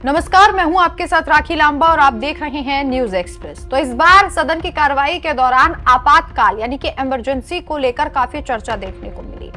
नमस्कार, मैं हूं आपके साथ राखी लांबा और आप देख रहे हैं न्यूज एक्सप्रेस। तो इस बार सदन की कार्रवाई के दौरान आपातकाल यानी कि इमरजेंसी को लेकर काफी चर्चा देखने को मिली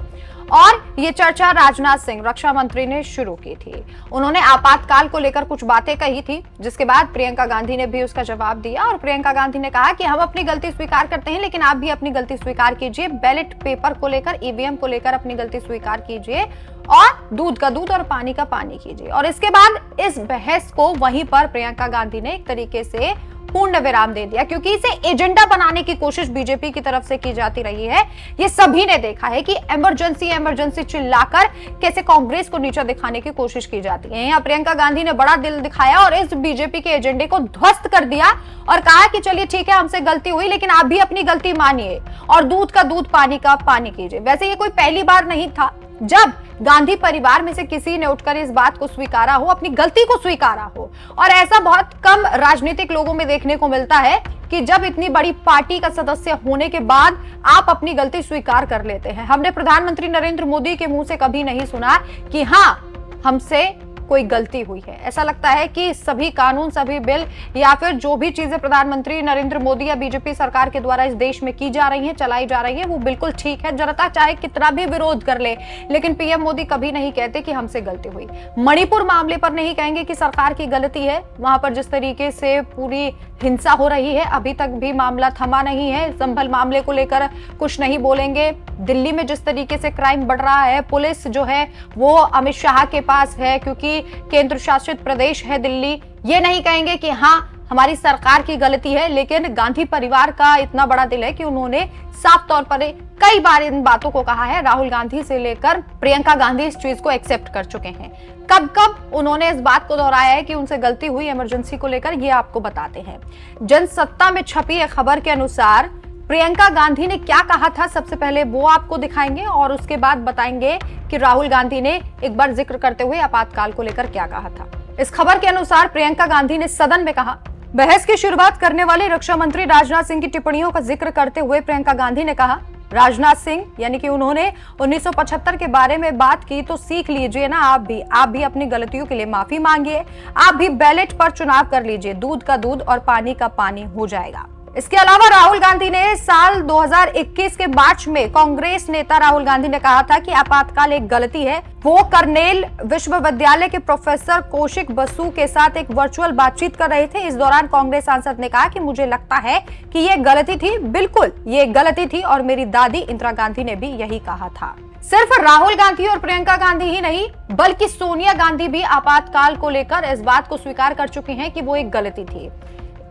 और ये चर्चा राजनाथ सिंह रक्षा मंत्री ने शुरू की थी। उन्होंने आपातकाल को लेकर कुछ बातें कही थी, जिसके बाद प्रियंका गांधी ने भी उसका जवाब दिया और प्रियंका गांधी ने कहा कि हम अपनी गलती स्वीकार करते हैं, लेकिन आप भी अपनी गलती स्वीकार कीजिए। बैलेट पेपर को लेकर, ईवीएम को लेकर अपनी गलती स्वीकार कीजिए और दूध का दूध और पानी का पानी कीजिए। और इसके बाद इस बहस को वहीं पर प्रियंका गांधी ने एक तरीके से पूर्ण विराम दे दिया, क्योंकि इसे एजेंडा बनाने की कोशिश बीजेपी की तरफ से की जाती रही है। ये सभी ने देखा है कि इमरजेंसी इमरजेंसी चिल्लाकर कैसे कांग्रेस को नीचा दिखाने की कोशिश की जाती है। यहाँ प्रियंका गांधी ने बड़ा दिल दिखाया और इस बीजेपी के एजेंडे को ध्वस्त कर दिया और कहा कि चलिए ठीक है, हमसे गलती हुई, लेकिन आप भी अपनी गलती मानिए और दूध का दूध पानी का पानी कीजिए। वैसे ये कोई पहली बार नहीं था जब गांधी परिवार में से किसी ने उठकर इस बात को स्वीकारा हो, अपनी गलती को स्वीकारा हो। और ऐसा बहुत कम राजनीतिक लोगों में देखने को मिलता है कि जब इतनी बड़ी पार्टी का सदस्य होने के बाद आप अपनी गलती स्वीकार कर लेते हैं। हमने प्रधानमंत्री नरेंद्र मोदी के मुंह से कभी नहीं सुना कि हाँ, हमसे कोई गलती हुई है। ऐसा लगता है कि सभी कानून, सभी बिल या फिर जो भी चीजें प्रधानमंत्री नरेंद्र मोदी या बीजेपी सरकार के द्वारा इस देश में की जा रही हैं, चलाई जा रही है, वो बिल्कुल ठीक है। जनता चाहे कितना भी विरोध कर ले, लेकिन पीएम मोदी कभी नहीं कहते कि हमसे गलती हुई। मणिपुर मामले पर नहीं कहेंगे कि सरकार की गलती है। वहां पर जिस तरीके से पूरी हिंसा हो रही है, अभी तक भी मामला थमा नहीं है। संभल मामले को लेकर कुछ नहीं बोलेंगे। दिल्ली में जिस तरीके से क्राइम बढ़ रहा है, पुलिस जो है वो अमित शाह के पास है, क्योंकि केंद्र शासित प्रदेश है दिल्ली। ये नहीं कहेंगे कि हाँ, हमारी सरकार की गलती है, लेकिन गांधी परिवार का इतना बड़ा दिल है कि उन्होंने साफ तौर पर कई बार इन बातों को कहा है। राहुल गांधी से लेकर प्रियंका गांधी इस चीज को एक्सेप्ट कर चुके हैं। कब कब उन्होंने इस बात को दोहराया है कि उनसे गलती हुई इमरजेंसी को लेकर, ये आपको बताते हैं। जनसत्ता में छपी एक खबर के अनुसार प्रियंका गांधी ने क्या कहा था, सबसे पहले वो आपको दिखाएंगे और उसके बाद बताएंगे कि राहुल गांधी ने एक बार जिक्र करते हुए आपातकाल को लेकर क्या कहा था। इस खबर के अनुसार प्रियंका गांधी ने सदन में कहा। बहस की शुरुआत करने वाले रक्षा मंत्री राजनाथ सिंह की टिप्पणियों का जिक्र करते हुए प्रियंका गांधी ने कहा, राजनाथ सिंह यानी कि उन्होंने 1975 के बारे में बात की, तो सीख लीजिए ना, आप भी अपनी गलतियों के लिए माफी मांगिए। आप भी बैलेट पर चुनाव कर लीजिए, दूध का दूध और पानी का पानी हो जाएगा। इसके अलावा राहुल गांधी ने साल 2021 के मार्च में कांग्रेस नेता राहुल गांधी ने कहा था कि आपातकाल एक गलती है। वो करनेल विश्वविद्यालय के प्रोफेसर कौशिक बसु के साथ एक वर्चुअल बातचीत कर रहे थे। इस दौरान कांग्रेस सांसद ने कहा कि मुझे लगता है कि ये गलती थी, बिल्कुल ये गलती थी और मेरी दादी इंदिरा गांधी ने भी यही कहा था। सिर्फ राहुल गांधी और प्रियंका गांधी ही नहीं, बल्कि सोनिया गांधी भी आपातकाल को लेकर इस बात को स्वीकार कर चुकी हैं कि वो एक गलती थी।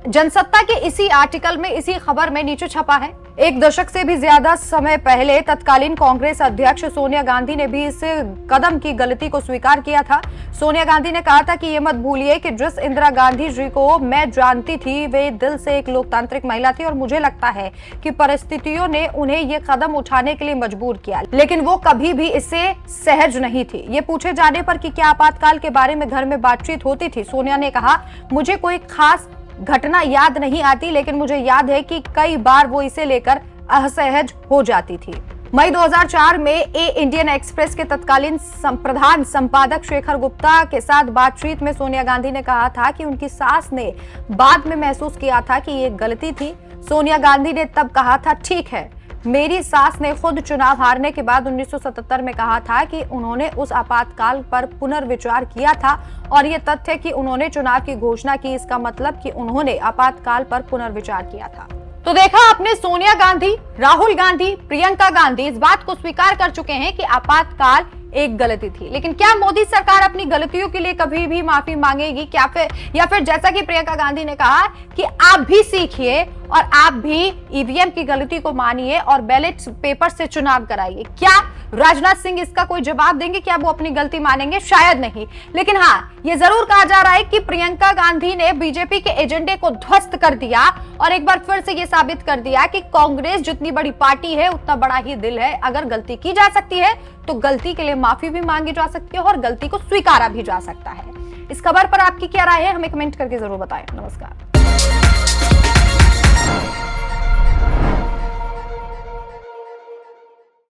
जनसत्ता के इसी आर्टिकल में, इसी खबर में नीचे छपा है, एक दशक से भी ज्यादा समय पहले तत्कालीन कांग्रेस अध्यक्ष सोनिया गांधी ने भी इस कदम की गलती को स्वीकार किया था। सोनिया गांधी ने कहा था कि ये मत भूलिए कि जिस इंदिरा गांधी जी को मैं जानती थी, वे दिल से एक लोकतांत्रिक महिला थी और मुझे लगता है कि परिस्थितियों ने उन्हें ये कदम उठाने के लिए मजबूर किया, लेकिन वो कभी भी इससे सहज नहीं थी। ये पूछे जाने पर कि क्या आपातकाल के बारे में घर में बातचीत होती थी, सोनिया ने कहा, मुझे कोई खास घटना याद नहीं आती, लेकिन मुझे याद है कि कई बार वो इसे लेकर असहज हो जाती थी। मई 2004 में ए इंडियन एक्सप्रेस के तत्कालीन प्रधान संपादक शेखर गुप्ता के साथ बातचीत में सोनिया गांधी ने कहा था कि उनकी सास ने बाद में महसूस किया था कि ये गलती थी। सोनिया गांधी ने तब कहा था, ठीक है, मेरी सास ने खुद चुनाव हारने के बाद 1977 में कहा था कि उन्होंने उस आपातकाल पर पुनर्विचार किया था और ये तथ्य कि उन्होंने चुनाव की घोषणा की, इसका मतलब कि उन्होंने आपातकाल पर पुनर्विचार किया था। तो देखा आपने, सोनिया गांधी, राहुल गांधी, प्रियंका गांधी इस बात को स्वीकार कर चुके हैं कि आपातकाल एक गलती थी। लेकिन क्या मोदी सरकार अपनी गलतियों के लिए कभी भी माफी मांगेगी? क्या फिर जैसा कि प्रियंका गांधी ने कहा कि आप भी सीखिए और आप भी ईवीएम की गलती को मानिए और बैलेट पेपर से चुनाव कराइए। क्या राजनाथ सिंह इसका कोई जवाब देंगे? क्या वो अपनी गलती मानेंगे? शायद नहीं। लेकिन हाँ, ये जरूर कहा जा रहा है कि प्रियंका गांधी ने बीजेपी के एजेंडे को ध्वस्त कर दिया और एक बार फिर से ये साबित कर दिया कि कांग्रेस जितनी बड़ी पार्टी है, उतना बड़ा ही दिल है। अगर गलती की जा सकती है तो गलती के लिए माफी भी मांगी जा सकती है और गलती को स्वीकारा भी जा सकता है। इस खबर पर आपकी क्या राय है, हमें कमेंट करके जरूर बताएं। नमस्कार।